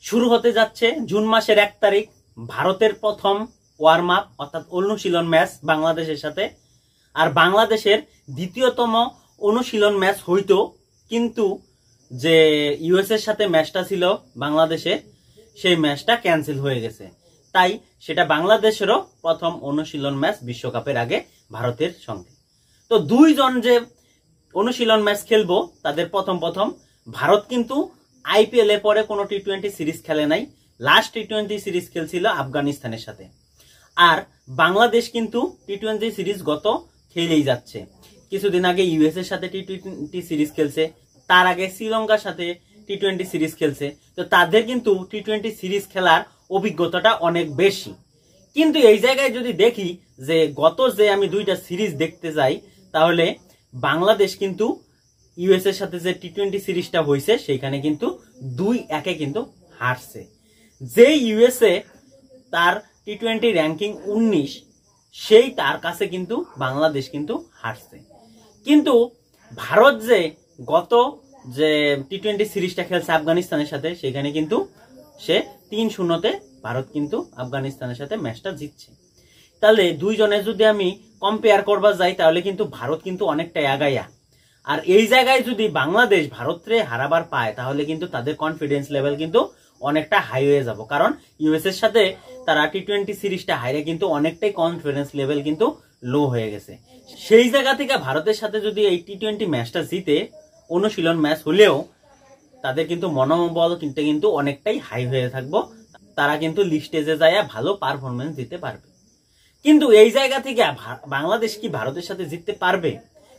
শুরু হতে যাচ্ছে জুন মাসের 1 তারিখ ভারতের প্রথম ওয়ার্ম আপ অর্থাৎ অনুশীলন ম্যাচ বাংলাদেশের সাথে। আর বাংলাদেশের দ্বিতীয়তম অনুশীলন ম্যাচ হইতো, কিন্তু যে ইউএস এর সাথে ম্যাচটা ছিল বাংলাদেশে, সেই ম্যাচটা ক্যান্সেল হয়ে গেছে। তাই সেটা বাংলাদেশেরও প্রথম অনুশীলন ম্যাচ বিশ্বকাপের আগে ভারতের সঙ্গে। তো দুইজন যে অনুশীলন ম্যাচ খেলবো তাদের প্রথম ভারত কিন্তু আইপিএল এর পরে কোনো টি-20 সিরিজ খেলে নাই। লাস্ট টি-20 সিরিজ খেলছিল আফগানিস্তানের সাথে। আর বাংলাদেশ কিন্তু টি-20 সিরিজ গত খেলেই যাচ্ছে। কিছুদিন আগে ইউএস এর সাথে টি-20 সিরিজ খেলছে, তার আগে শ্রীলঙ্কার সাথে টি-20 সিরিজ খেলছে। তো তাদের কিন্তু টি-20 সিরিজ খেলার অভিজ্ঞতাটা অনেক বেশি। কিন্তু এই জায়গায় যদি দেখি যে গত যে আমি দুইটা সিরিজ দেখতে যাই, তাহলে বাংলাদেশ কিন্তু ইউএস এর সাথে যে টি-20 সিরিজটা হয়েছে সেখানে কিন্তু 2-1 কিন্তু হারছে। যে ইউএসএ তার টি-20 র্যাঙ্কিং 19, সেই তার কাছে কিন্তু বাংলাদেশ কিন্তু হারছে। কিন্তু ভারত যে গত যে টি-20 সিরিজটা খেলছে আফগানিস্তানের সাথে, সেখানে কিন্তু সে 3-0-তে ভারত কিন্তু আফগানিস্তানের সাথে ম্যাচটা জিতছে। তাহলে দুইজনে যদি আমি কম্পেয়ার করবা যাই, তাহলে কিন্তু ভারত কিন্তু অনেকটাই আগাইয়া। আর এই জায়গায় যদি বাংলাদেশ ভারতরে হারাবার পায়, তাহলে কিন্তু তাদের কনফিডেন্স লেভেল কিন্তু অনেকটা হাই হয়ে যাব। কারণ ইউএস এর সাথে তারা টি-20 সিরিজটা হাইরে কিন্তু অনেকটাই কনফিডেন্স লেভেল কিন্তু লো হয়ে গেছে। সেই জায়গা থেকে ভারতের সাথে যদি এই টি-20 ম্যাচটা জিতে, অনুশীলন ম্যাচ হলেও তাদের কিন্তু মনোবল কিন্তু অনেকটাই হাই হয়ে থাকবো। তারা কিন্তু লিগ স্টেজে যায় ভালো পারফরমেন্স দিতে পারবে। কিন্তু এই জায়গা থেকে বাংলাদেশ কি ভারতের সাথে জিততে পারবে?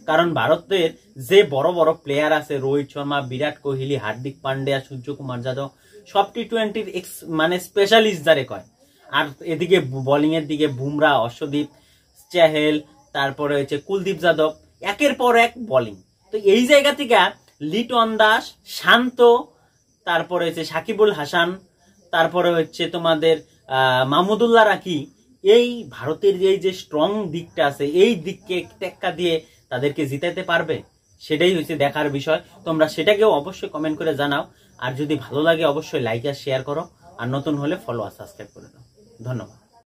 কারণ ভারতের যে বড় বড় প্লেয়ার আছে, রোহিত শর্মা, বিরাট কোহলি, হার্দিক পান্ডিয়া, সূর্যকুমার যাদব, সব টি-20 মানে স্পেশালিস্ট যারে কয়। আর এদিকে বোলিং এর দিকে বুমরা, অশ্বদীপ, চাহেল, তারপরে হচ্ছে কুলদীপ যাদব, একের পর এক বোলিং। তো এই জায়গা থেকে লিটন দাস, শান্ত, তারপরে হচ্ছে সাকিবুল হাসান, তারপরে হচ্ছে তোমাদের মাহমুদুল্লাহ রাকি, এই ভারতের এই যে স্ট্রং দিকটা আছে, এই দিককে টেক্কা দিয়ে তাদেরকে জিতাতে পারবে? সেটাই হচ্ছে দেখার বিষয়। তোমরা সেটাকেও অবশ্যই কমেন্ট করে জানাও। আর যদি ভালো লাগে অবশ্যই লাইক আর শেয়ার করো, আর নতুন হলে ফলো আর সাবস্ক্রাইব করে দাও। ধন্যবাদ।